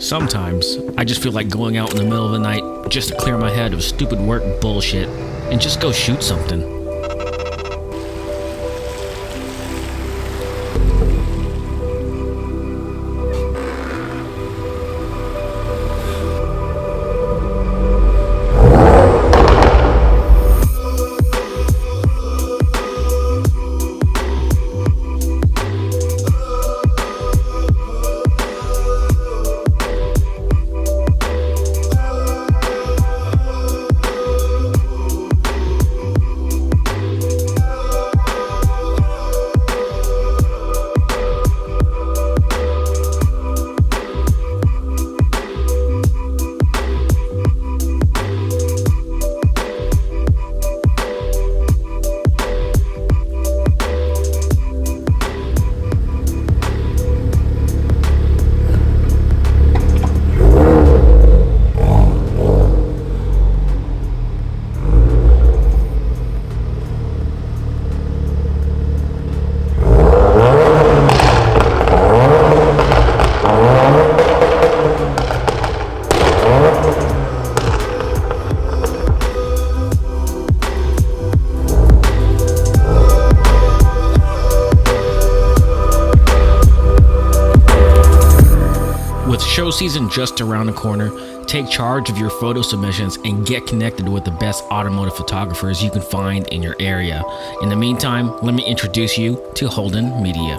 Sometimes, I just feel like going out in the middle of the night just to clear my head of stupid work bullshit and just go shoot something. Show season just around the corner, take charge of your photo submissions and get connected with the best automotive photographers you can find in your area. In the meantime, let me introduce you to Holden Media.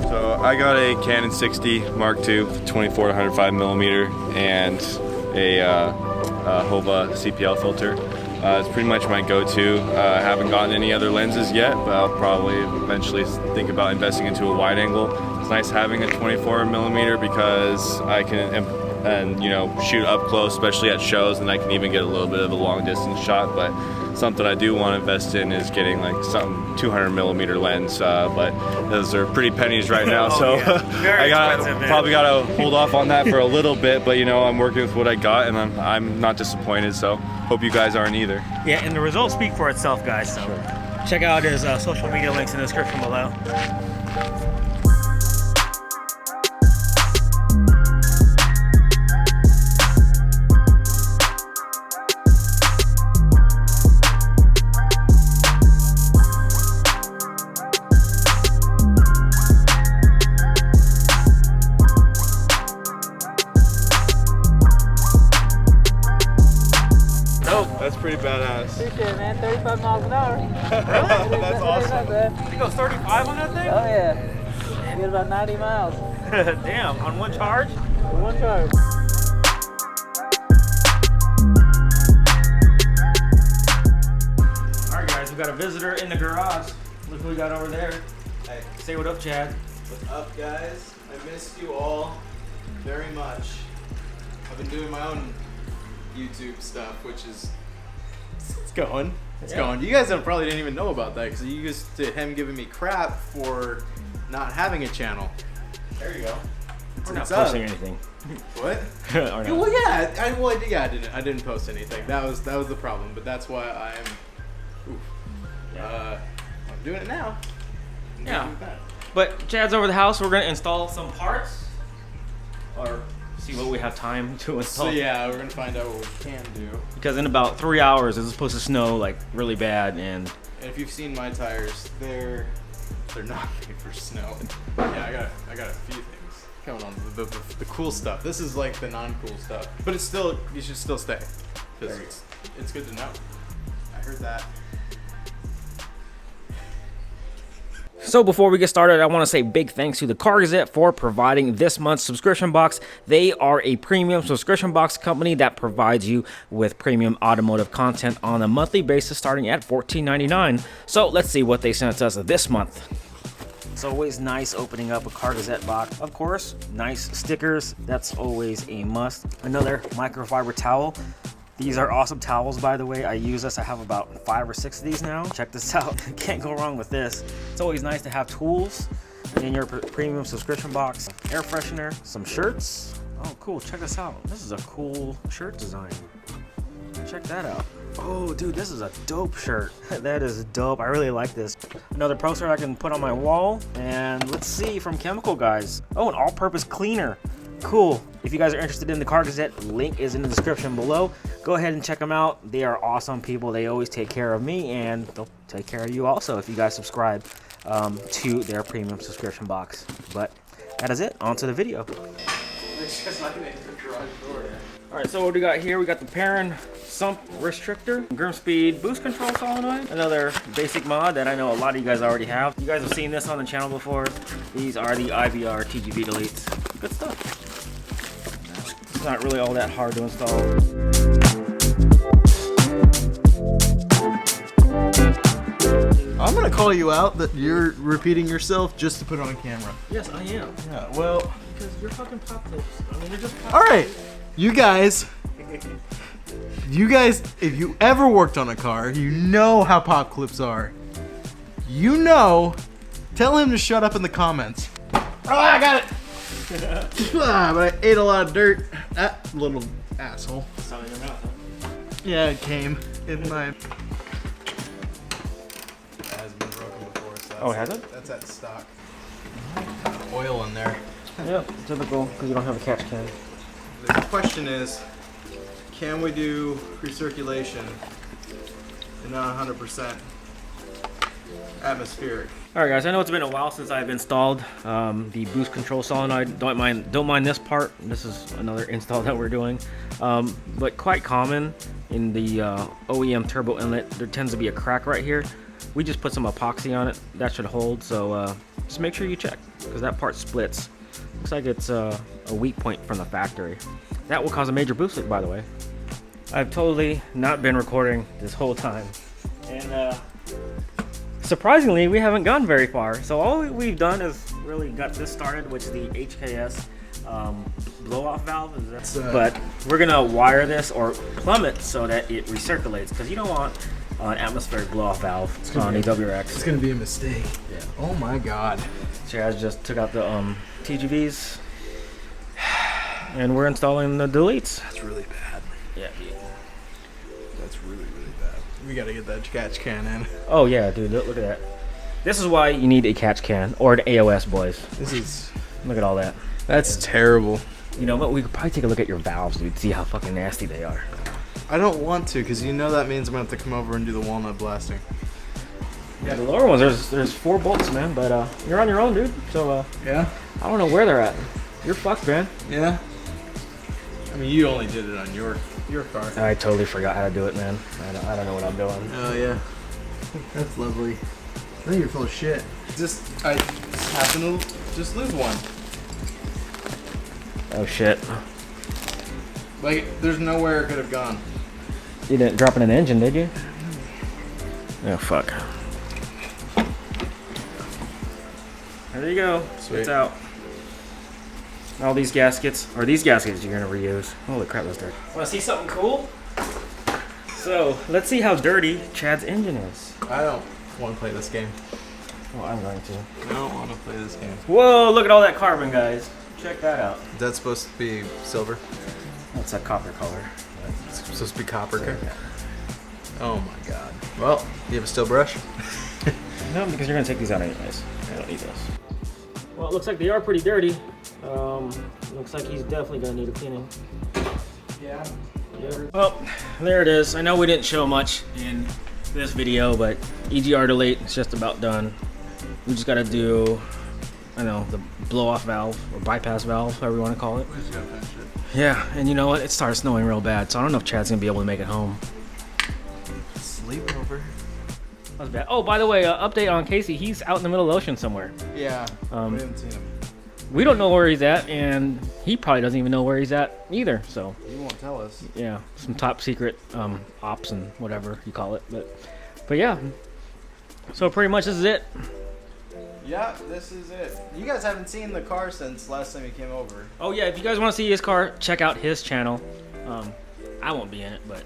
So I got a Canon 60 Mark II 24 to 105 millimeter and a Hova CPL filter. It's pretty much my go-to. I haven't gotten any other lenses yet, but I'll probably eventually think about investing into a wide angle. It's nice having a 24 millimeter because I can shoot up close, especially at shows, and I can even get a little bit of a long distance shot. But something I do want to invest in is getting like some 200 millimeter lens, but those are pretty pennies right now. So I probably gotta hold off on that for a little bit. But I'm working with what I got, and I'm not disappointed. So hope you guys aren't either. Yeah, and the results speak for itself, guys. So check out his social media links in the description below. That's pretty badass. Appreciate it, man. 35 miles an hour. Really? That's awesome. You go 35 on that thing? Oh, yeah. Get about 90 miles. Damn, on one charge? On one charge. Alright, guys, we got a visitor in the garage. Look who we got over there. Hey. Say what up, Chad. What's up, guys? I missed you all very much. I've been doing my own YouTube stuff, which is it's going. It's going. You guys probably didn't even know about that because you used to him giving me crap for not having a channel. There you go. We're not posting anything. What? Well, yeah. I didn't post anything. That was the problem. But that's why I'm doing it now. Yeah. But Chad's over the house. We're gonna install some parts, or see what we have time to install. So yeah, we're gonna find out what we can do. Because in about 3 hours, it's supposed to snow like really bad, and if you've seen my tires, they're not made for snow. Yeah, I got a few things coming on. The cool stuff. This is like the non-cool stuff, but it's still, you should still stay because it's good to know. I heard that. So before we get started, I want to say big thanks to the Car Gazette for providing this month's subscription box. They are a premium subscription box company that provides you with premium automotive content on a monthly basis starting at $14.99. So let's see what they sent us this month. It's always nice opening up a Car Gazette box. Of course, nice stickers. That's always a must. Another microfiber towel. These are awesome towels, by the way. I use this. I have about 5 or 6 of these now. Check this out. Can't go wrong with this. It's always nice to have tools in your premium subscription box. Air freshener, some shirts. Oh, cool. Check this out. This is a cool shirt design. Check that out. Oh, dude, this is a dope shirt. That is dope. I really like this. Another poster I can put on my wall. And let's see, from Chemical Guys. Oh, an all-purpose cleaner. Cool. If you guys are interested in the Car Gazette, link is in the description below. Go ahead and check them out. They are awesome people. They always take care of me, and they'll take care of you also if you guys subscribe to their premium subscription box. But that is it. On to the video. All right, so what we got here? We got the Perrin sump restrictor, Grimspeed boost control solenoid, another basic mod that I know a lot of you guys already have. You guys have seen this on the channel before. These are the IVR TGV deletes. Good stuff. It's not really all that hard to install. I'm gonna call you out that you're repeating yourself just to put it on camera. Yes, I am. Yeah, well, Because you're fucking pop clips. I mean, they're just pop all right, you guys, if you ever worked on a car, you know how pop clips are. You know, tell him to shut up in the comments. Oh, I got it. But I ate a lot of dirt. That little asshole. It's not in your mouth, huh? Yeah, it came in my. It has been broken before, so Oh, has it? That's at stock. Oil in there. Yeah, typical, because you don't have a catch can. The question is, can we do recirculation and not 100% atmospheric? All right, guys. I know it's been a while since I've installed the boost control solenoid. Don't mind this part. This is another install that we're doing, but quite common in the OEM turbo inlet. There tends to be a crack right here. We just put some epoxy on it. That should hold. So just make sure you check, because that part splits. Looks like it's a weak point from the factory. That will cause a major boost leak, by the way. I've totally not been recording this whole time, and surprisingly, we haven't gone very far. So all we've done is really got this started, which is the HKS blow-off valve. But we're gonna wire this or plumb it so that it recirculates, because you don't want an atmospheric blow-off valve on a WRX. It's gonna be a mistake. Yeah. Oh my god. Chaz just took out the TGVs, and we're installing the deletes. That's really bad. Yeah. That's really bad. We gotta get that catch can in. Oh yeah, dude, look at that. This is why you need a catch can or an AOS, boys. This is. Look at all that. That's terrible. You know what? We could probably take a look at your valves, dude. See how fucking nasty they are. I don't want to, because you know that means I'm gonna have to come over and do the walnut blasting. Yeah, the lower ones, there's 4 bolts, man. But you're on your own, dude. So Yeah? I don't know where they're at. You're fucked, man. Yeah? I mean, you only did it on your car. I totally forgot how to do it, man. I don't know what I'm doing. Oh, yeah. That's lovely. I think you're full of shit. I happen to just lose one. Oh shit. Like, there's nowhere it could have gone. You didn't drop in an engine, did you? Oh fuck. There you go. Sweet. It's out. All these gaskets, or these gaskets you're gonna reuse. Holy crap, that's dirty. Wanna see something cool? So, let's see how dirty Chad's engine is. I don't want to play this game. Well, I'm going to. I don't want to play this game. Whoa, look at all that carbon, guys. Check that out. Is that supposed to be silver? That's a copper color. It's supposed to be copper. Oh my god. Well, do you have a steel brush? No, because you're gonna take these out anyways. I don't need this. Well, it looks like they are pretty dirty. Looks like he's definitely gonna need a cleaning. Yeah. Well, there it is. I know we didn't show much in this video, but EGR delete is just about done. We just gotta do, I know, the blow-off valve or bypass valve, however you want to call it. We just gotta finish it. Yeah, and you know what? It started snowing real bad, so I don't know if Chad's gonna be able to make it home. Sleep over. That was bad. Oh, by the way, update on Casey. He's out in the middle of the ocean somewhere. Yeah. We haven't seen him. We don't know where he's at, and he probably doesn't even know where he's at either. So He won't tell us. yeah, some top secret ops and whatever you call it. But yeah. So pretty much this is it. Yeah, this is it. You guys haven't seen the car since last time you came over. Oh yeah, if you guys want to see his car, check out his channel. I won't be in it, but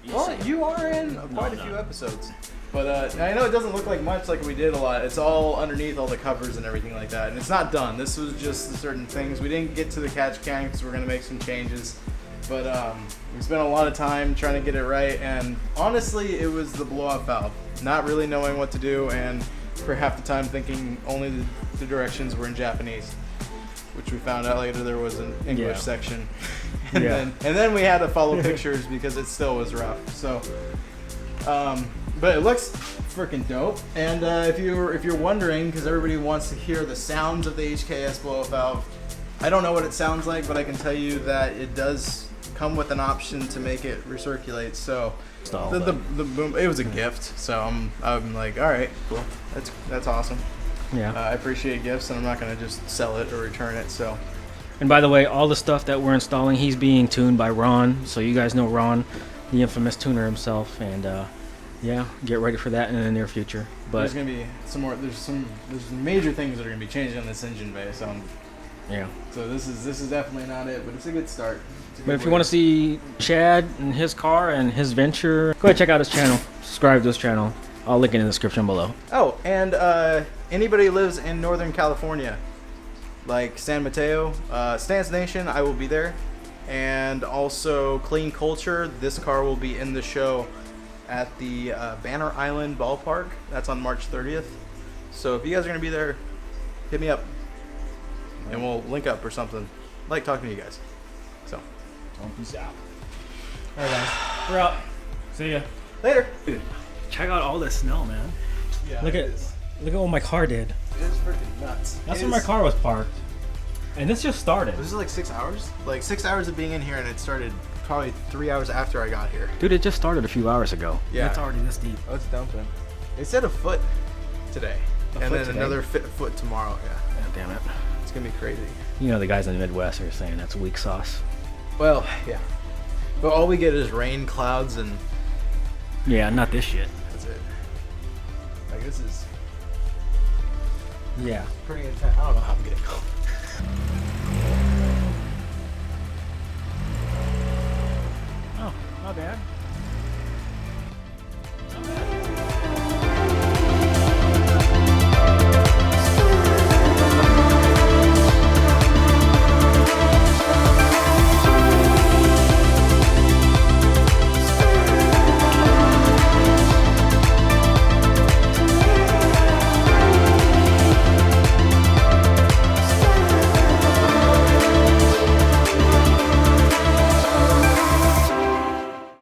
you'll Well, see. you are in quite a no. few episodes. But I know it doesn't look like much like we did a lot. It's all underneath all the covers and everything like that. And it's not done. This was just certain things. We didn't get to the catch can because we're going to make some changes. But we spent a lot of time trying to get it right, and honestly, it was the blow-off valve. Not really knowing what to do, and for half the time thinking only the directions were in Japanese, which we found out later there was an English section. And then we had to follow pictures because it still was rough. So, but it looks freaking dope. And if you're wondering, because everybody wants to hear the sounds of the HKS blow-off valve, I don't know what it sounds like, but I can tell you that it does come with an option to make it recirculate. So the boom, it was a gift. So I'm like, all right, cool. That's awesome. Yeah. I appreciate gifts, and I'm not gonna just sell it or return it. So. And by the way, all the stuff that we're installing, he's being tuned by Ron. So you guys know Ron, the infamous tuner himself. And yeah, get ready for that in the near future. But there's gonna be some more. There's some major things that are gonna be changing on this engine bay. So yeah. So this is definitely not it, but it's a good start. But if you want to see Chad and his car and his venture, go ahead, check out his channel. Subscribe to his channel. I'll link it in the description below. Oh, and anybody who lives in Northern California, like San Mateo, Stance Nation, I will be there. And also Clean Culture, this car will be in the show at the Banner Island Ballpark. That's on March 30th. So if you guys are going to be there, hit me up. And we'll link up or something. I like talking to you guys. So, peace out. Alright guys, we're out. See ya. Later. Dude, check out all this snow, man. Yeah, look at what my car did. It is freaking nuts. That's where my car was parked. And this just started. This is like 6 hours? Like 6 hours of being in here, and it started probably 3 hours after I got here. Dude, it just started a few hours ago. Yeah. It's already this deep. Oh, it's dumping. They said a foot today. And then another foot tomorrow. Yeah. God damn it. It's going to be crazy. You know the guys in the Midwest are saying that's weak sauce. Well, yeah. But all we get is rain, clouds, and... Yeah, not this shit. That's it. Like, this is... Yeah. Pretty intense. I don't know how I'm getting home.